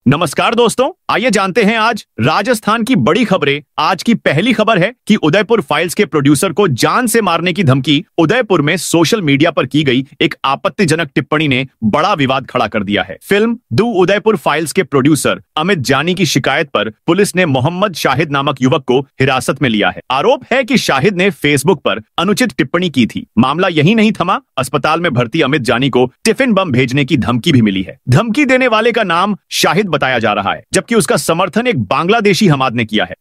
नमस्कार दोस्तों, आइए जानते हैं आज राजस्थान की बड़ी खबरें। आज की पहली खबर है कि उदयपुर फाइल्स के प्रोड्यूसर को जान से मारने की धमकी। उदयपुर में सोशल मीडिया पर की गई एक आपत्तिजनक टिप्पणी ने बड़ा विवाद खड़ा कर दिया है। फिल्म दू उदयपुर फाइल्स के प्रोड्यूसर अमित जानी की शिकायत पर पुलिस ने मोहम्मद शाहिद नामक युवक को हिरासत में लिया है। आरोप है कि शाहिद ने फेसबुक पर अनुचित टिप्पणी की थी। मामला यही नहीं थमा, अस्पताल में भर्ती अमित जानी को टिफिन बम भेजने की धमकी भी मिली है। धमकी देने वाले का नाम शाहिद बताया जा रहा है, जबकि उसका समर्थन एक बांग्लादेशी हमाद ने किया है।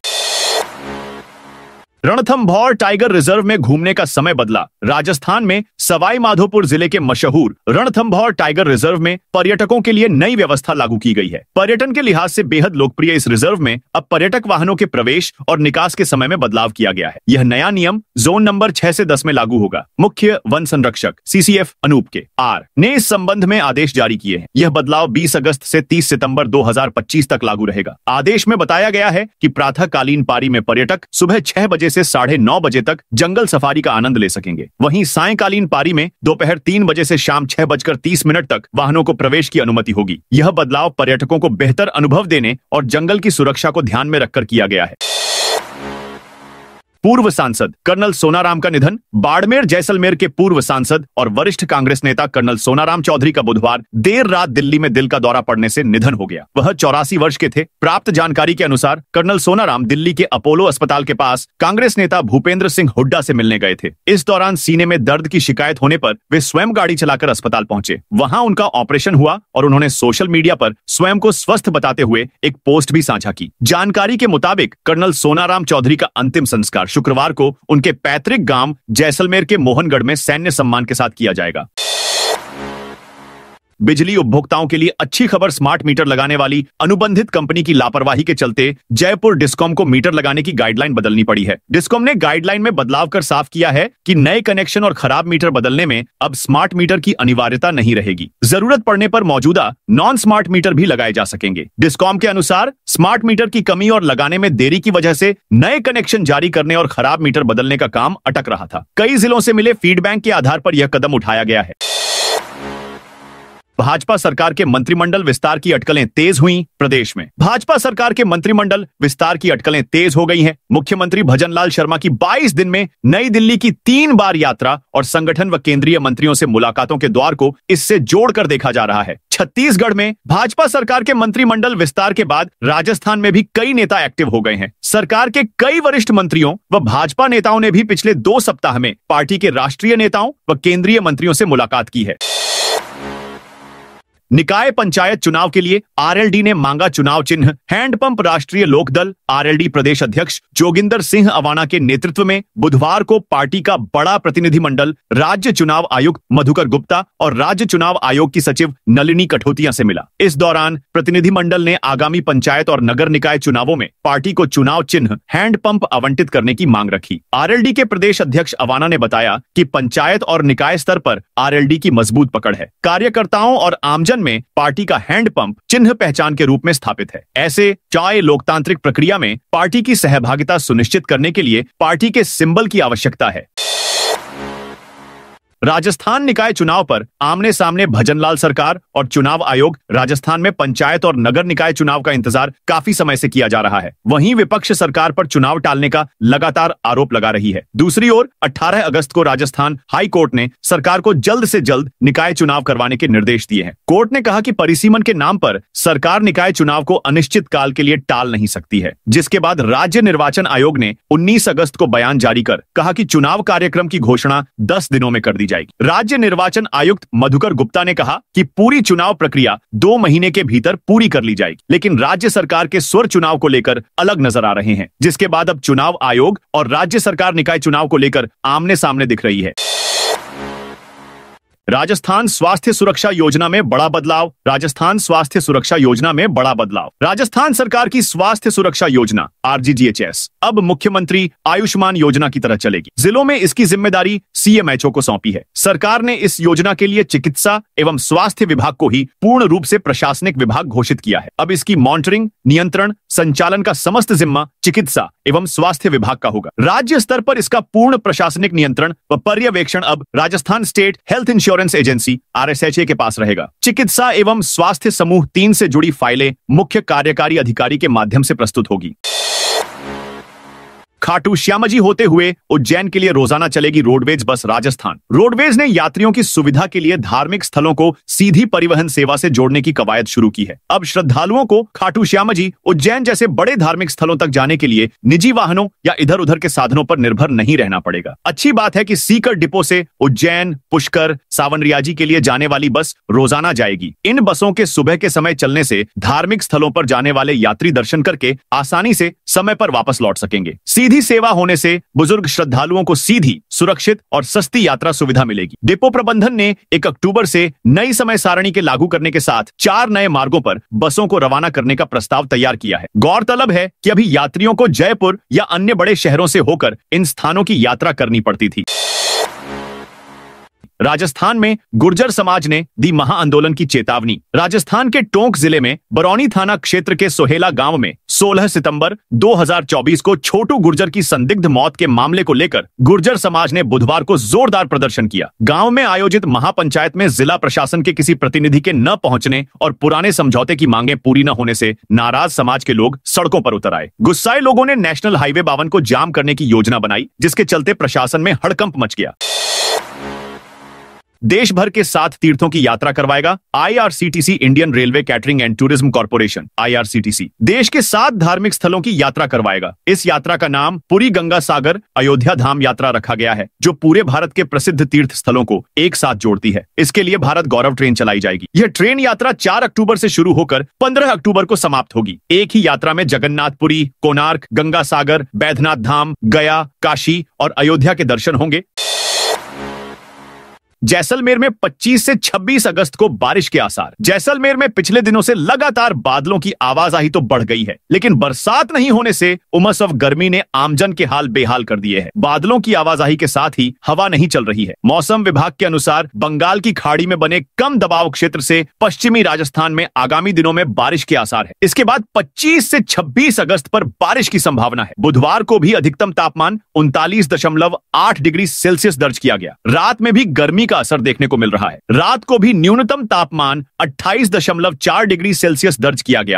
रणथंभौर टाइगर रिजर्व में घूमने का समय बदला। राजस्थान में सवाई माधोपुर जिले के मशहूर रणथंभौर टाइगर रिजर्व में पर्यटकों के लिए नई व्यवस्था लागू की गई है। पर्यटन के लिहाज से बेहद लोकप्रिय इस रिजर्व में अब पर्यटक वाहनों के प्रवेश और निकास के समय में बदलाव किया गया है। यह नया नियम जोन नंबर 6 से 10 में लागू होगा। मुख्य वन संरक्षक CCF अनूप के आर ने इस संबंध में आदेश जारी किए हैं। यह बदलाव 20 अगस्त से 30 सितंबर 2025 तक लागू रहेगा। आदेश में बताया गया है कि प्रातःकालीन पारी में पर्यटक सुबह 6 बजे से 9:30 बजे तक जंगल सफारी का आनंद ले सकेंगे। वहीं सायंकालीन पारी में दोपहर 3 बजे से शाम 6:30 तक वाहनों को प्रवेश की अनुमति होगी। यह बदलाव पर्यटकों को बेहतर अनुभव देने और जंगल की सुरक्षा को ध्यान में रखकर किया गया है। पूर्व सांसद कर्नल सोनाराम का निधन। बाड़मेर जैसलमेर के पूर्व सांसद और वरिष्ठ कांग्रेस नेता कर्नल सोनाराम चौधरी का बुधवार देर रात दिल्ली में दिल का दौरा पड़ने से निधन हो गया। वह 84 वर्ष के थे। प्राप्त जानकारी के अनुसार कर्नल सोनाराम दिल्ली के अपोलो अस्पताल के पास कांग्रेस नेता भूपेंद्र सिंह हुड्डा से मिलने गए थे। इस दौरान सीने में दर्द की शिकायत होने पर वे स्वयं गाड़ी चलाकर अस्पताल पहुंचे। वहां उनका ऑपरेशन हुआ और उन्होंने सोशल मीडिया पर स्वयं को स्वस्थ बताते हुए एक पोस्ट भी साझा की। जानकारी के मुताबिक कर्नल सोनाराम चौधरी का अंतिम संस्कार शुक्रवार को उनके पैतृक गांव जैसलमेर के मोहनगढ़ में सैन्य सम्मान के साथ किया जाएगा। बिजली उपभोक्ताओं के लिए अच्छी खबर। स्मार्ट मीटर लगाने वाली अनुबंधित कंपनी की लापरवाही के चलते जयपुर डिस्कॉम को मीटर लगाने की गाइडलाइन बदलनी पड़ी है। डिस्कॉम ने गाइडलाइन में बदलाव कर साफ किया है कि नए कनेक्शन और खराब मीटर बदलने में अब स्मार्ट मीटर की अनिवार्यता नहीं रहेगी। जरूरत पड़ने पर मौजूदा नॉन स्मार्ट मीटर भी लगाए जा सकेंगे। डिस्कॉम के अनुसार स्मार्ट मीटर की कमी और लगाने में देरी की वजह से नए कनेक्शन जारी करने और खराब मीटर बदलने का काम अटक रहा था। कई जिलों से मिले फीडबैक के आधार पर यह कदम उठाया गया है। भाजपा सरकार के मंत्रिमंडल विस्तार की अटकलें तेज हुई। प्रदेश में भाजपा सरकार के मंत्रिमंडल विस्तार की अटकलें तेज हो गई हैं। मुख्यमंत्री भजनलाल शर्मा की 22 दिन में नई दिल्ली की 3 बार यात्रा और संगठन व केंद्रीय मंत्रियों से मुलाकातों के द्वार को इससे जोड़कर देखा जा रहा है। छत्तीसगढ़ में भाजपा सरकार के मंत्रिमंडल विस्तार के बाद राजस्थान में भी कई नेता एक्टिव हो गए हैं। सरकार के कई वरिष्ठ मंत्रियों व भाजपा नेताओं ने भी पिछले 2 सप्ताह में पार्टी के राष्ट्रीय नेताओं व केंद्रीय मंत्रियों से मुलाकात की है। निकाय पंचायत चुनाव के लिए आरएलडी ने मांगा चुनाव चिन्ह। हैंडपंप राष्ट्रीय लोकदल आरएलडी प्रदेश अध्यक्ष जोगिंदर सिंह अवाना के नेतृत्व में बुधवार को पार्टी का बड़ा प्रतिनिधिमंडल राज्य चुनाव आयुक्त मधुकर गुप्ता और राज्य चुनाव आयोग की सचिव नलिनी कठोतिया से मिला। इस दौरान प्रतिनिधिमंडल ने आगामी पंचायत और नगर निकाय चुनावों में पार्टी को चुनाव चिन्ह हैंडपंप आवंटित करने की मांग रखी। आरएलडी के प्रदेश अध्यक्ष अवाना ने बताया कि पंचायत और निकाय स्तर पर आरएलडी की मजबूत पकड़ है। कार्यकर्ताओं और आमजन में पार्टी का हैंडपंप चिन्ह पहचान के रूप में स्थापित है। ऐसे चाय लोकतांत्रिक प्रक्रिया में पार्टी की सहभागिता सुनिश्चित करने के लिए पार्टी के सिंबल की आवश्यकता है। राजस्थान निकाय चुनाव पर आमने सामने भजनलाल सरकार और चुनाव आयोग। राजस्थान में पंचायत और नगर निकाय चुनाव का इंतजार काफी समय से किया जा रहा है। वहीं विपक्ष सरकार पर चुनाव टालने का लगातार आरोप लगा रही है। दूसरी ओर 18 अगस्त को राजस्थान हाई कोर्ट ने सरकार को जल्द से जल्द निकाय चुनाव करवाने के निर्देश दिए हैं। कोर्ट ने कहा कि परिसीमन के नाम पर सरकार निकाय चुनाव को अनिश्चित काल के लिए टाल नहीं सकती है, जिसके बाद राज्य निर्वाचन आयोग ने 19 अगस्त को बयान जारी कर कहा कि चुनाव कार्यक्रम की घोषणा 10 दिनों में कर दी जाएगी। राज्य निर्वाचन आयुक्त मधुकर गुप्ता ने कहा कि पूरी चुनाव प्रक्रिया 2 महीने के भीतर पूरी कर ली जाएगी, लेकिन राज्य सरकार के स्वर चुनाव को लेकर अलग नजर आ रहे हैं, जिसके बाद अब चुनाव आयोग और राज्य सरकार निकाय चुनाव को लेकर आमने सामने दिख रही है। राजस्थान स्वास्थ्य सुरक्षा योजना में बड़ा बदलाव। राजस्थान स्वास्थ्य सुरक्षा योजना में बड़ा बदलाव। राजस्थान सरकार की स्वास्थ्य सुरक्षा योजना RGGHS अब मुख्यमंत्री आयुष्मान योजना की तरह चलेगी। जिलों में इसकी जिम्मेदारी CMHO को सौंपी है। सरकार ने इस योजना के लिए चिकित्सा एवं स्वास्थ्य विभाग को ही पूर्ण रूप से प्रशासनिक विभाग घोषित किया है। अब इसकी मॉनिटरिंग, नियंत्रण, संचालन का समस्त जिम्मा चिकित्सा एवं स्वास्थ्य विभाग का होगा। राज्य स्तर पर इसका पूर्ण प्रशासनिक नियंत्रण व पर्यवेक्षण अब Rajasthan state health insurance insurance agency RSHA के पास रहेगा। चिकित्सा एवं स्वास्थ्य समूह 3 से जुड़ी फाइलें मुख्य कार्यकारी अधिकारी के माध्यम से प्रस्तुत होगी। खाटू श्यामजी होते हुए उज्जैन के लिए रोजाना चलेगी रोडवेज बस राजस्थान। रोडवेज ने यात्रियों की सुविधा के लिए धार्मिक स्थलों को सीधी परिवहन सेवा से जोड़ने की कवायद शुरू की है। अब श्रद्धालुओं को खाटू श्यामजी, उज्जैन जैसे बड़े धार्मिक स्थलों तक जाने के लिए निजी वाहनों या इधर उधर के साधनों पर निर्भर नहीं रहना पड़ेगा। अच्छी बात है कि सीकर डिपो से उज्जैन, पुष्कर, सावनरियाजी के लिए जाने वाली बस रोजाना जाएगी। इन बसों के सुबह के समय चलने से धार्मिक स्थलों पर जाने वाले यात्री दर्शन करके आसानी से समय पर वापस लौट सकेंगे। सीधी सेवा होने से बुजुर्ग श्रद्धालुओं को सीधी, सुरक्षित और सस्ती यात्रा सुविधा मिलेगी। डिपो प्रबंधन ने 1 अक्टूबर से नई समय सारणी के लागू करने के साथ 4 नए मार्गों पर बसों को रवाना करने का प्रस्ताव तैयार किया है। गौरतलब है कि अभी यात्रियों को जयपुर या अन्य बड़े शहरों से होकर इन स्थानों की यात्रा करनी पड़ती थी। राजस्थान में गुर्जर समाज ने दी महाआंदोलन की चेतावनी। राजस्थान के टोंक जिले में बरौनी थाना क्षेत्र के सोहेला गांव में 16 सितंबर 2024 को छोटू गुर्जर की संदिग्ध मौत के मामले को लेकर गुर्जर समाज ने बुधवार को जोरदार प्रदर्शन किया। गांव में आयोजित महापंचायत में जिला प्रशासन के किसी प्रतिनिधि के न पहुंचने और पुराने समझौते की मांगें पूरी न होने से नाराज समाज के लोग सड़कों पर उतर आए। गुस्साए लोगों ने नेशनल हाईवे 52 को जाम करने की योजना बनाई, जिसके चलते प्रशासन में हड़कंप मच गया। देश भर के 7 तीर्थों की यात्रा करवाएगा IRCTC, Indian railway catering and tourism corporation IRCTC। देश के 7 धार्मिक स्थलों की यात्रा करवाएगा। इस यात्रा का नाम पुरी गंगा सागर अयोध्या धाम यात्रा रखा गया है, जो पूरे भारत के प्रसिद्ध तीर्थ स्थलों को एक साथ जोड़ती है। इसके लिए भारत गौरव ट्रेन चलाई जाएगी। यह ट्रेन यात्रा 4 अक्टूबर से शुरू होकर 15 अक्टूबर को समाप्त होगी। एक ही यात्रा में जगन्नाथपुरी, कोणार्क, गंगा सागर, बैद्यनाथ धाम, गया, काशी और अयोध्या के दर्शन होंगे। जैसलमेर में 25 से 26 अगस्त को बारिश के आसार। जैसलमेर में पिछले दिनों से लगातार बादलों की आवाजाही तो बढ़ गई है, लेकिन बरसात नहीं होने से उमस और गर्मी ने आमजन के हाल बेहाल कर दिए हैं। बादलों की आवाजाही के साथ ही हवा नहीं चल रही है। मौसम विभाग के अनुसार बंगाल की खाड़ी में बने कम दबाव क्षेत्र से पश्चिमी राजस्थान में आगामी दिनों में बारिश के आसार है। इसके बाद 25 से 26 अगस्त पर बारिश की संभावना है। बुधवार को भी अधिकतम तापमान 39.8 डिग्री सेल्सियस दर्ज किया गया। रात में भी गर्मी का असर देखने को मिल रहा है। रात को भी न्यूनतम तापमान 28.4 डिग्री सेल्सियस दर्ज किया गया।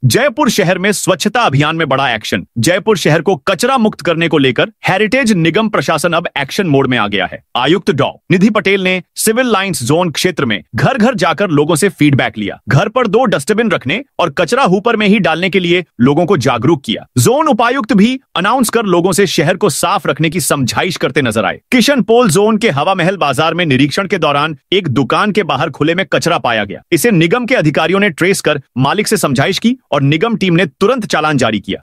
जयपुर शहर में स्वच्छता अभियान में बड़ा एक्शन। जयपुर शहर को कचरा मुक्त करने को लेकर हेरिटेज निगम प्रशासन अब एक्शन मोड में आ गया है। आयुक्त डॉ. निधि पटेल ने सिविल लाइंस जोन क्षेत्र में घर घर जाकर लोगों से फीडबैक लिया। घर पर 2 डस्टबिन रखने और कचरा हुपर में ही डालने के लिए लोगों को जागरूक किया। जोन उपायुक्त भी अनाउंस कर लोगों से शहर को साफ रखने की समझाइश करते नजर आए। किशन पोल जोन के हवा महल बाजार में निरीक्षण के दौरान एक दुकान के बाहर खुले में कचरा पाया गया। इसे निगम के अधिकारियों ने ट्रेस कर मालिक से समझाइश की और निगम टीम ने तुरंत चालान जारी किया।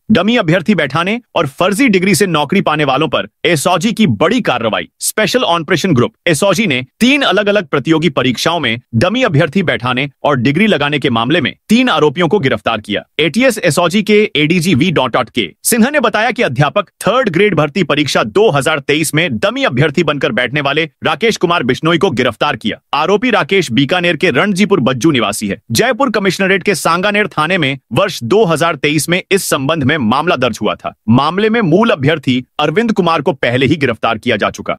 डमी अभ्यर्थी बैठाने और फर्जी डिग्री से नौकरी पाने वालों पर एसओजी की बड़ी कार्रवाई। स्पेशल ऑपरेशन ग्रुप एसओजी ने 3 अलग अलग प्रतियोगी परीक्षाओं में डमी अभ्यर्थी बैठाने और डिग्री लगाने के मामले में 3 आरोपियों को गिरफ्तार किया। एटीएस एसओजी के एडीजी V.K सिन्हा ने बताया कि अध्यापक 3rd ग्रेड भर्ती परीक्षा 2023 में डमी अभ्यर्थी बनकर बैठने वाले राकेश कुमार बिश्नोई को गिरफ्तार किया। आरोपी राकेश बीकानेर के रणजीपुर बज्जू निवासी है। जयपुर कमिश्नरेट के सांगानेर थाने में वर्ष 2023 में इस संबंध में मामला दर्ज हुआ था। मामले में मूल अभ्यर्थी अरविंद कुमार को पहले ही गिरफ्तार किया जा चुका।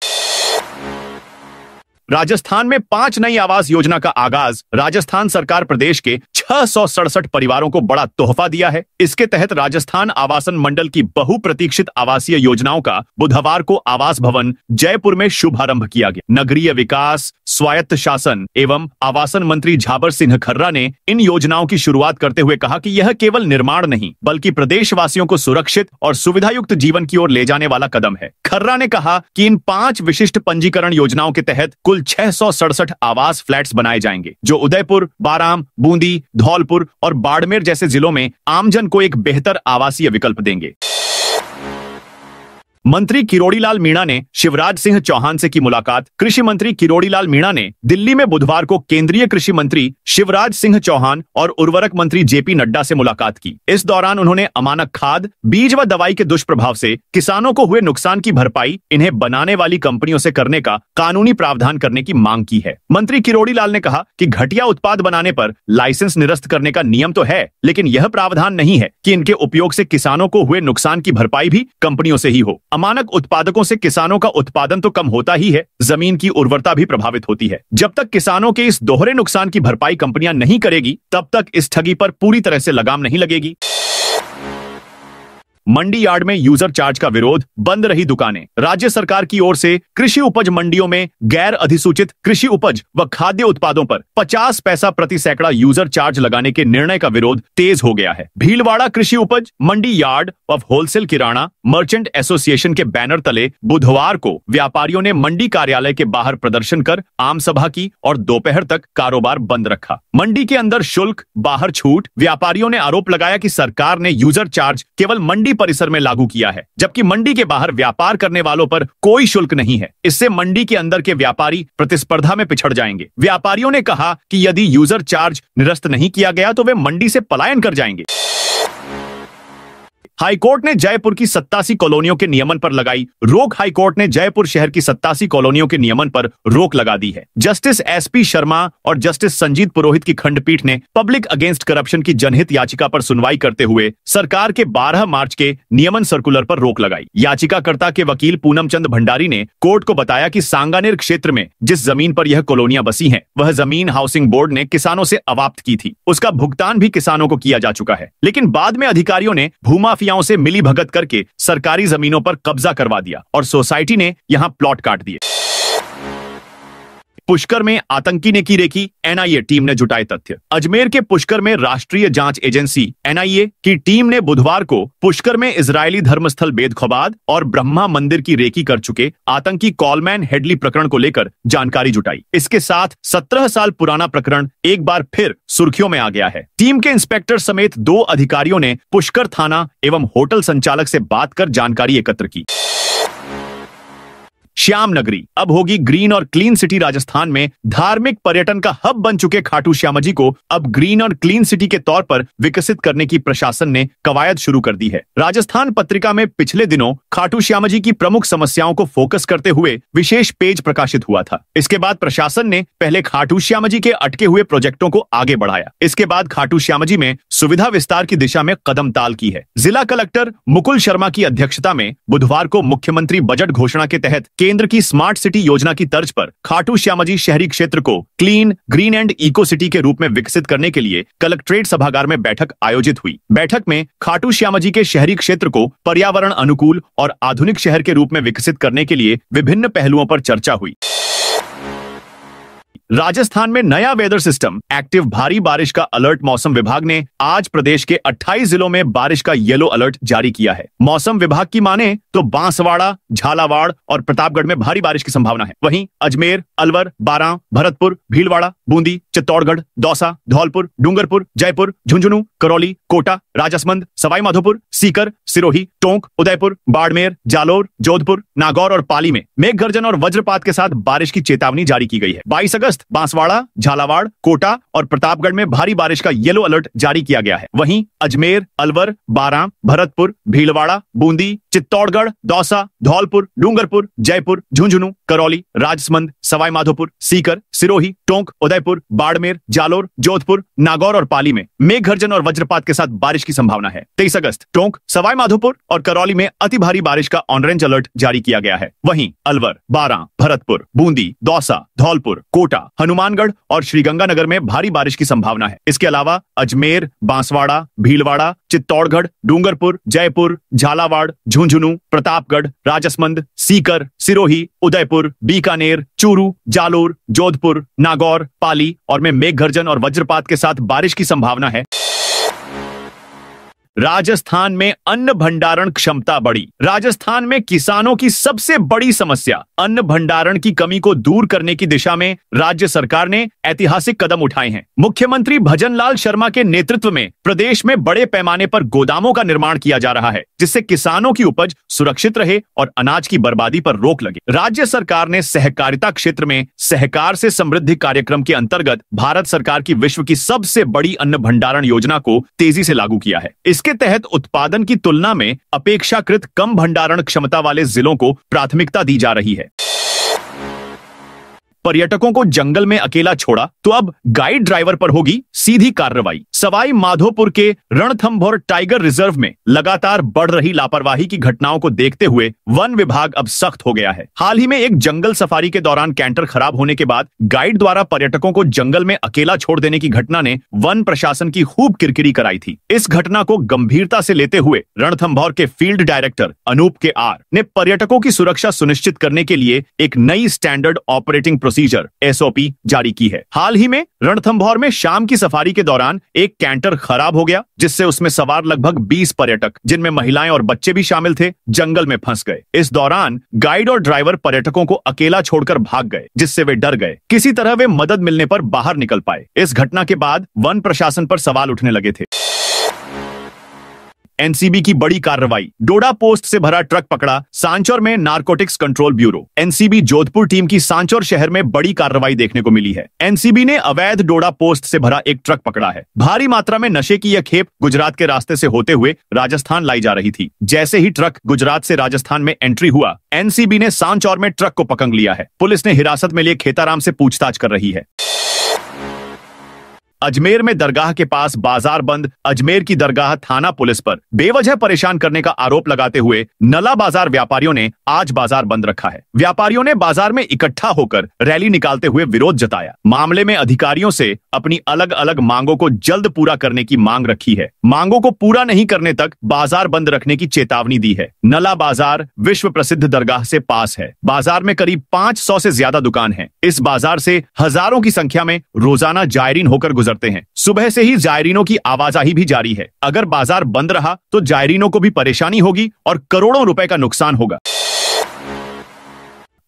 राजस्थान में 5 नई आवास योजना का आगाज। राजस्थान सरकार प्रदेश के 667 परिवारों को बड़ा तोहफा दिया है। इसके तहत राजस्थान आवासन मंडल की बहुप्रतीक्षित आवासीय योजनाओं का बुधवार को आवास भवन जयपुर में शुभारंभ किया गया। नगरीय विकास, स्वायत्त शासन एवं आवासन मंत्री झाबर सिंह खर्रा ने इन योजनाओं की शुरुआत करते हुए कहा कि यह केवल निर्माण नहीं, बल्कि प्रदेशवासियों को सुरक्षित और सुविधायुक्त जीवन की ओर ले जाने वाला कदम है। खर्रा ने कहा कि इन 5 विशिष्ट पंजीकरण योजनाओं के तहत कुल 667 आवास फ्लैट्स बनाए जाएंगे, जो उदयपुर, बाराम, बूंदी, धौलपुर और बाड़मेर जैसे जिलों में आमजन को एक बेहतर आवासीय विकल्प देंगे। मंत्री किरोड़ीलाल मीणा ने शिवराज सिंह चौहान से की मुलाकात। कृषि मंत्री किरोड़ीलाल मीणा ने दिल्ली में बुधवार को केंद्रीय कृषि मंत्री शिवराज सिंह चौहान और उर्वरक मंत्री जेपी नड्डा से मुलाकात की। इस दौरान उन्होंने अमानक खाद, बीज व दवाई के दुष्प्रभाव से किसानों को हुए नुकसान की भरपाई इन्हें बनाने वाली कंपनियों से करने का कानूनी प्रावधान करने की मांग की है। मंत्री किरोड़ीलाल ने कहा कि घटिया उत्पाद बनाने पर लाइसेंस निरस्त करने का नियम तो है, लेकिन यह प्रावधान नहीं है कि इनके उपयोग से किसानों को हुए नुकसान की भरपाई भी कंपनियों से ही हो। अमानक उत्पादकों से किसानों का उत्पादन तो कम होता ही है, जमीन की उर्वरता भी प्रभावित होती है। जब तक किसानों के इस दोहरे नुकसान की भरपाई कंपनियां नहीं करेगी, तब तक इस ठगी पर पूरी तरह से लगाम नहीं लगेगी। मंडी यार्ड में यूजर चार्ज का विरोध, बंद रही दुकानें। राज्य सरकार की ओर से कृषि उपज मंडियों में गैर अधिसूचित कृषि उपज व खाद्य उत्पादों पर 50 पैसा प्रति सैकड़ा यूजर चार्ज लगाने के निर्णय का विरोध तेज हो गया है। भीलवाड़ा कृषि उपज मंडी यार्ड ऑफ होलसेल किराना मर्चेंट एसोसिएशन के बैनर तले बुधवार को व्यापारियों ने मंडी कार्यालय के बाहर प्रदर्शन कर आम सभा की और दोपहर तक कारोबार बंद रखा। मंडी के अंदर शुल्क, बाहर छूट। व्यापारियों ने आरोप लगाया कि सरकार ने यूजर चार्ज केवल मंडी परिसर में लागू किया है, जबकि मंडी के बाहर व्यापार करने वालों पर कोई शुल्क नहीं है। इससे मंडी के अंदर के व्यापारी प्रतिस्पर्धा में पिछड़ जाएंगे। व्यापारियों ने कहा कि यदि यूजर चार्ज निरस्त नहीं किया गया तो वे मंडी से पलायन कर जाएंगे। हाईकोर्ट ने जयपुर की 87 कॉलोनियों के नियमन पर लगाई रोक। हाईकोर्ट ने जयपुर शहर की 87 कॉलोनियों के नियमन पर रोक लगा दी है। जस्टिस एसपी शर्मा और जस्टिस संजीत पुरोहित की खंडपीठ ने पब्लिक अगेंस्ट करप्शन की जनहित याचिका पर सुनवाई करते हुए सरकार के 12 मार्च के नियमन सर्कुलर पर रोक लगाई। याचिकाकर्ता के वकील पूनम चंद भंडारी ने कोर्ट को बताया कि सांगानेर क्षेत्र में जिस जमीन पर यह कॉलोनियां बसी हैं, वह जमीन हाउसिंग बोर्ड ने किसानों से अवाप्त की थी। उसका भुगतान भी किसानों को किया जा चुका है, लेकिन बाद में अधिकारियों ने भूमाफियाओं से मिली भगत करके सरकारी जमीनों पर कब्जा करवा दिया और सोसाइटी ने यहां प्लॉट काट दिए। पुष्कर में आतंकी ने की रेकी, एनआईए टीम ने जुटाए तथ्य। अजमेर के पुष्कर में राष्ट्रीय जांच एजेंसी एनआईए की टीम ने बुधवार को पुष्कर में इजरायली धर्मस्थल बेदखौबाद और ब्रह्मा मंदिर की रेकी कर चुके आतंकी कॉलमैन हेडली प्रकरण को लेकर जानकारी जुटाई। इसके साथ 17 साल पुराना प्रकरण एक बार फिर सुर्खियों में आ गया है। टीम के इंस्पेक्टर समेत 2 अधिकारियों ने पुष्कर थाना एवं होटल संचालक से बात कर जानकारी एकत्र की। श्याम नगरी अब होगी ग्रीन और क्लीन सिटी। राजस्थान में धार्मिक पर्यटन का हब बन चुके खाटू श्याम जी को अब ग्रीन और क्लीन सिटी के तौर पर विकसित करने की प्रशासन ने कवायद शुरू कर दी है। राजस्थान पत्रिका में पिछले दिनों खाटू श्याम जी की प्रमुख समस्याओं को फोकस करते हुए विशेष पेज प्रकाशित हुआ था। इसके बाद प्रशासन ने पहले खाटू श्याम जी के अटके हुए प्रोजेक्टों को आगे बढ़ाया। इसके बाद खाटू श्याम जी में सुविधा विस्तार की दिशा में कदम ताल की है। जिला कलेक्टर मुकुल शर्मा की अध्यक्षता में बुधवार को मुख्यमंत्री बजट घोषणा के तहत केंद्र की स्मार्ट सिटी योजना की तर्ज पर खाटू श्याम जी शहरी क्षेत्र को clean, green and eco city के रूप में विकसित करने के लिए कलेक्ट्रेट सभागार में बैठक आयोजित हुई। बैठक में खाटू श्याम जी के शहरी क्षेत्र को पर्यावरण अनुकूल और आधुनिक शहर के रूप में विकसित करने के लिए विभिन्न पहलुओं पर चर्चा हुई। राजस्थान में नया वेदर सिस्टम एक्टिव। भारी बारिश का अलर्ट। मौसम विभाग ने आज प्रदेश के 28 जिलों में बारिश का येलो अलर्ट जारी किया है। मौसम विभाग की माने तो बांसवाड़ा, झालावाड़ और प्रतापगढ़ में भारी बारिश की संभावना है। वहीं अजमेर, अलवर, बारां, भरतपुर, भीलवाड़ा, बूंदी, चित्तौड़गढ़, दौसा, धौलपुर, डूंगरपुर, जयपुर, झुंझुनू, करौली, कोटा, राजसमंद, सवाईमाधोपुर, सीकर, सिरोही, टोंक, उदयपुर, बाड़मेर, जालोर, जोधपुर, नागौर और पाली में मेघ गर्जन और वज्रपात के साथ बारिश की चेतावनी जारी की गई है। 22 अगस्त बांसवाड़ा, झालावाड़, कोटा और प्रतापगढ़ में भारी बारिश का येलो अलर्ट जारी किया गया है। वहीं अजमेर, अलवर, बारां, भरतपुर, भीलवाड़ा, बूंदी, चित्तौड़गढ़, दौसा, धौलपुर, डूंगरपुर, जयपुर, झुंझुनू, करौली, राजसमंद, सवाईमाधोपुर, सीकर, सिरोही, टोंक, उदयपुर, बाड़मेर, जालोर, जोधपुर, नागौर और पाली में मेघ गर्जन और वज्रपात के साथ बारिश की संभावना है। 23 अगस्त टोंक, सवाईमाधोपुर और करौली में अति भारी बारिश का ऑरेंज अलर्ट जारी किया गया है। वहीं अलवर, बारां, भरतपुर, बूंदी, दौसा, धौलपुर, कोटा, हनुमानगढ़ और श्रीगंगानगर में भारी बारिश की संभावना है। इसके अलावा अजमेर, बांसवाड़ा, भीलवाड़ा, चित्तौड़गढ़, डूंगरपुर, जयपुर, झालावाड़, झुंझुनू, प्रतापगढ़, राजसमंद, सीकर, सिरोही, उदयपुर, बीकानेर, चूरू, जालोर, जोधपुर, नागौर, पाली और में मेघ गर्जन और वज्रपात के साथ बारिश की संभावना है। राजस्थान में अन्न भंडारण क्षमता बढ़ी। राजस्थान में किसानों की सबसे बड़ी समस्या अन्न भंडारण की कमी को दूर करने की दिशा में राज्य सरकार ने ऐतिहासिक कदम उठाए हैं। मुख्यमंत्री भजनलाल शर्मा के नेतृत्व में प्रदेश में बड़े पैमाने पर गोदामों का निर्माण किया जा रहा है, जिससे किसानों की उपज सुरक्षित रहे और अनाज की बर्बादी पर रोक लगे। राज्य सरकार ने सहकारिता क्षेत्र में सहकार से समृद्धि कार्यक्रम के अंतर्गत भारत सरकार की विश्व की सबसे बड़ी अन्न भंडारण योजना को तेजी से लागू किया है। इसके तहत उत्पादन की तुलना में अपेक्षाकृत कम भंडारण क्षमता वाले जिलों को प्राथमिकता दी जा रही है। पर्यटकों को जंगल में अकेला छोड़ा तो अब गाइड ड्राइवर पर होगी सीधी कार्रवाई। सवाई माधोपुर के रणथंभौर टाइगर रिजर्व में लगातार बढ़ रही लापरवाही की घटनाओं को देखते हुए वन विभाग अब सख्त हो गया है। हाल ही में एक जंगल सफारी के दौरान कैंटर खराब होने के बाद गाइड द्वारा पर्यटकों को जंगल में अकेला छोड़ देने की घटना ने वन प्रशासन की खूब किरकिरी कराई थी। इस घटना को गंभीरता से लेते हुए रणथंभौर के फील्ड डायरेक्टर अनूप के आर ने पर्यटकों की सुरक्षा सुनिश्चित करने के लिए एक नई स्टैंडर्ड ऑपरेटिंग प्रोसीजर SOP जारी की है। हाल ही में रणथंभौर में शाम की सफारी के दौरान एक कैंटर खराब हो गया, जिससे उसमें सवार लगभग 20 पर्यटक, जिनमें महिलाएं और बच्चे भी शामिल थे, जंगल में फंस गए। इस दौरान गाइड और ड्राइवर पर्यटकों को अकेला छोड़कर भाग गए, जिससे वे डर गए। किसी तरह वे मदद मिलने पर बाहर निकल पाए। इस घटना के बाद वन प्रशासन पर सवाल उठने लगे थे। NCB की बड़ी कार्रवाई, डोडा पोस्ट से भरा ट्रक पकड़ा, सांचौर में narcotics control bureau. NCB Jodhpur team की सांचौर शहर में बड़ी कार्रवाई देखने को मिली है। NCB ने अवैध डोडा पोस्ट से भरा एक ट्रक पकड़ा है। भारी मात्रा में नशे की यह खेप गुजरात के रास्ते से होते हुए राजस्थान लाई जा रही थी। जैसे ही ट्रक गुजरात से राजस्थान में एंट्री हुआ, NCB ने सांचौर में ट्रक को पकड़ लिया है। पुलिस ने हिरासत में लिए खेताराम से पूछताछ कर रही है। अजमेर में दरगाह के पास बाजार बंद, अजमेर की दरगाह थाना पुलिस पर बेवजह परेशान करने का आरोप लगाते हुए नला बाजार व्यापारियों ने आज बाजार बंद रखा है। व्यापारियों ने बाजार में इकट्ठा होकर रैली निकालते हुए विरोध जताया। मामले में अधिकारियों से अपनी अलग अलग मांगों को जल्द पूरा करने की मांग रखी है। मांगों को पूरा नहीं करने तक बाजार बंद रखने की चेतावनी दी है। नला बाजार विश्व प्रसिद्ध दरगाह से पास है। बाजार में करीब 500 से ज्यादा दुकान है। इस बाजार से हजारों की संख्या में रोजाना जायरीन होकर गुजरते हैं। सुबह से ही जायरीनों की आवाजाही भी जारी है। अगर बाजार बंद रहा तो जायरीनों को भी परेशानी होगी और करोड़ों रुपए का नुकसान होगा।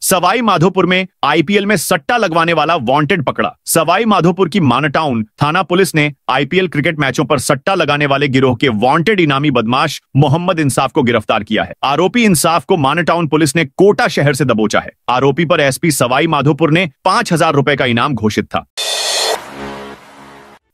सवाई माधोपुर में IPL में सट्टा लगवाने वाला वांटेड पकड़ा। सवाई माधोपुर की मानटाउन थाना पुलिस ने IPL क्रिकेट मैचों पर सट्टा लगाने वाले गिरोह के वांटेड इनामी बदमाश मोहम्मद इंसाफ को गिरफ्तार किया है। आरोपी इंसाफ को मानटाउन पुलिस ने कोटा शहर से दबोचा है। आरोपी पर SP सवाई माधोपुर ने 5,000 रुपए का इनाम घोषित था।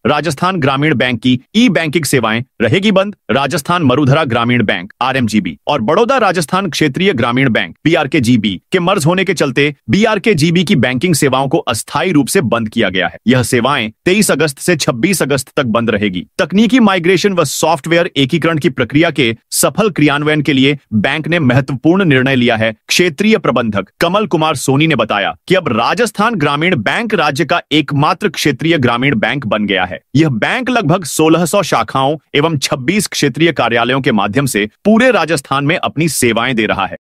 राजस्थान ग्रामीण बैंक की ई-बैंकिंग सेवाएं रहेगी बंद। राजस्थान मरुधरा ग्रामीण बैंक RMGB और बड़ौदा राजस्थान क्षेत्रीय ग्रामीण बैंक BRKGB के मर्ज होने के चलते BRKGB की बैंकिंग सेवाओं को अस्थायी रूप से बंद किया गया है। यह सेवाएं 23 अगस्त से 26 अगस्त तक बंद रहेगी। तकनीकी माइग्रेशन व सॉफ्टवेयर एकीकरण की प्रक्रिया के सफल क्रियान्वयन के लिए बैंक ने महत्वपूर्ण निर्णय लिया है। क्षेत्रीय प्रबंधक कमल कुमार सोनी ने बताया कि अब राजस्थान ग्रामीण बैंक राज्य का एकमात्र क्षेत्रीय ग्रामीण बैंक बन गया है। यह बैंक लगभग 1600 शाखाओं एवं 26 क्षेत्रीय कार्यालयों के माध्यम से पूरे राजस्थान में अपनी सेवाएं दे रहा है।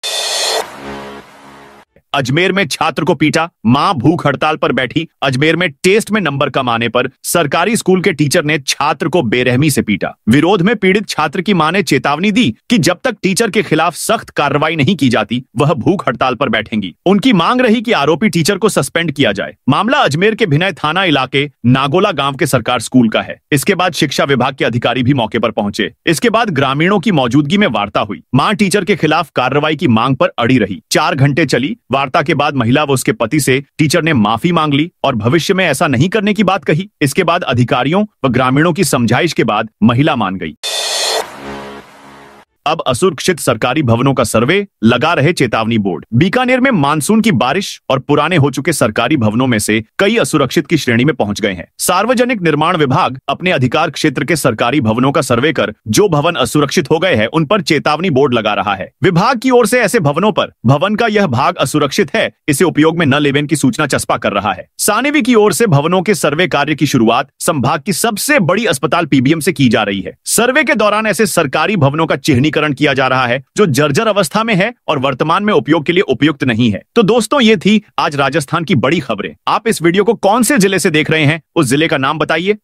अजमेर में छात्र को पीटा, मां भूख हड़ताल पर बैठी। अजमेर में टेस्ट में नंबर कम आने पर सरकारी स्कूल के टीचर ने छात्र को बेरहमी से पीटा। विरोध में पीड़ित छात्र की मां ने चेतावनी दी कि जब तक टीचर के खिलाफ सख्त कार्रवाई नहीं की जाती, वह भूख हड़ताल पर बैठेंगी। उनकी मांग रही कि आरोपी टीचर को सस्पेंड किया जाए। मामला अजमेर के भिनय थाना इलाके नागोला गांव के सरकार स्कूल का है। इसके बाद शिक्षा विभाग के अधिकारी भी मौके पर पहुंचे। इसके बाद ग्रामीणों की मौजूदगी में वार्ता हुई। मां टीचर के खिलाफ कार्रवाई की मांग पर अड़ी रही। 4 घंटे चली वार्ता के बाद महिला व उसके पति से टीचर ने माफी मांग ली और भविष्य में ऐसा नहीं करने की बात कही। इसके बाद अधिकारियों व ग्रामीणों की समझाइश के बाद महिला मान गई। अब असुरक्षित सरकारी भवनों का सर्वे, लगा रहे चेतावनी बोर्ड। बीकानेर में मानसून की बारिश और पुराने हो चुके सरकारी भवनों में से कई असुरक्षित की श्रेणी में पहुंच गए हैं। सार्वजनिक निर्माण विभाग अपने अधिकार क्षेत्र के सरकारी भवनों का सर्वे कर जो भवन असुरक्षित हो गए हैं उन पर चेतावनी बोर्ड लगा रहा है। विभाग की ओर से ऐसे भवनों पर भवन का यह भाग असुरक्षित है, इसे उपयोग में न लेने की सूचना चस्पा कर रहा है। सानेवी की ओर से भवनों के सर्वे कार्य की शुरुआत संभाग की सबसे बड़ी अस्पताल PBM से की जा रही है। सर्वे के दौरान ऐसे सरकारी भवनों का चिन्हीकरण किया जा रहा है जो जर्जर अवस्था में है और वर्तमान में उपयोग के लिए उपयुक्त नहीं है। तो दोस्तों, ये थी आज राजस्थान की बड़ी खबरें। आप इस वीडियो को कौन से जिले से देख रहे हैं, उस जिले का नाम बताइए।